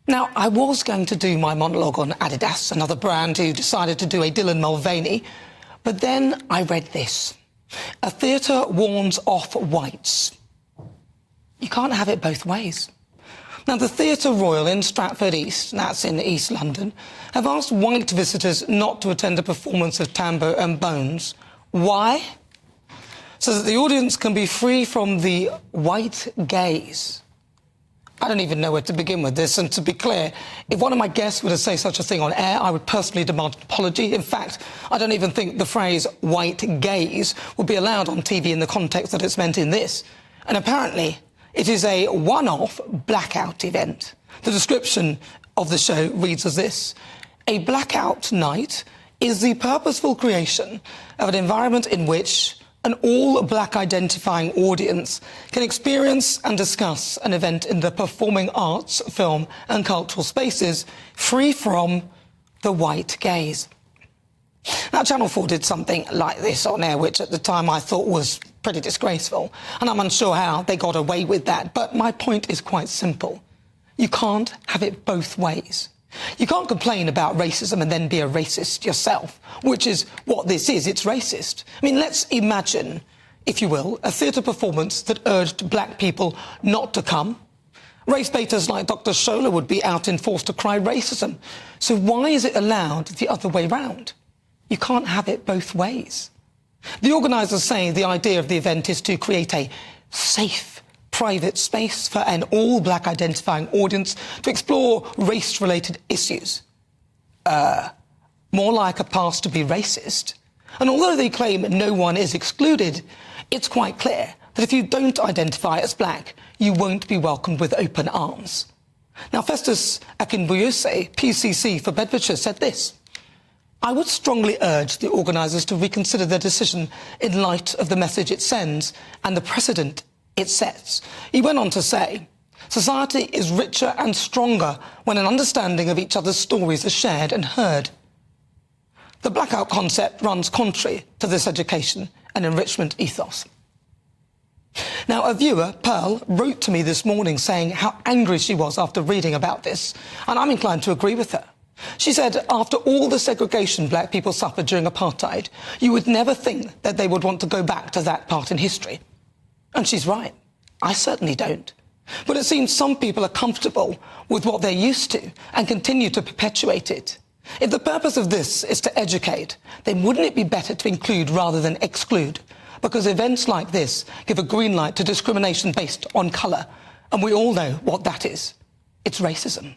Now, I was going to do my monologue on Adidas, another brand who decided to do a Dylan Mulvaney, but then I read this. A theatre warns off whites. You can't have it both ways. Now, the Theatre Royal in Stratford East, that's in East London, have asked white visitors not to attend a performance of Tambo and Bones. Why? So that the audience can be free from the white gaze. I don't even know where to begin with this, and to be clear, if one of my guests were to say such a thing on air, I would personally demand an apology. In fact, I don't even think the phrase white gaze would be allowed on TV in the context that it's meant in this. And apparently, it is a one-off blackout event. The description of the show reads as this: a blackout night is the purposeful creation of an environment in which an all-black identifying audience can experience and discuss an event in the performing arts, film and cultural spaces free from the white gaze. Now, Channel 4 did something like this on air, which at the time I thought was pretty disgraceful, and I'm unsure how they got away with that, but my point is quite simple. You can't have it both ways. You can't complain about racism and then be a racist yourself, which is what this is. It's racist. I mean, let's imagine, if you will, a theatre performance that urged black people not to come. Race baiters like Dr. Shola would be out in force to cry racism. So why is it allowed the other way round? You can't have it both ways. The organisers say the idea of the event is to create a safe, private space for an all-black identifying audience to explore race-related issues. More like a pass to be racist. And although they claim no one is excluded, it's quite clear that if you don't identify as black, you won't be welcomed with open arms. Now, Festus Akinbuyose, PCC for Bedfordshire, said this: I would strongly urge the organisers to reconsider their decision in light of the message it sends and the precedent it sets. He went on to say, society is richer and stronger when an understanding of each other's stories is shared and heard. The blackout concept runs contrary to this education and enrichment ethos. Now, a viewer, Pearl, wrote to me this morning saying how angry she was after reading about this, and I'm inclined to agree with her. She said, after all the segregation black people suffered during apartheid, you would never think that they would want to go back to that part in history. And she's right. I certainly don't. But it seems some people are comfortable with what they're used to and continue to perpetuate it. If the purpose of this is to educate, then wouldn't it be better to include rather than exclude? Because events like this give a green light to discrimination based on colour, and we all know what that is. It's racism.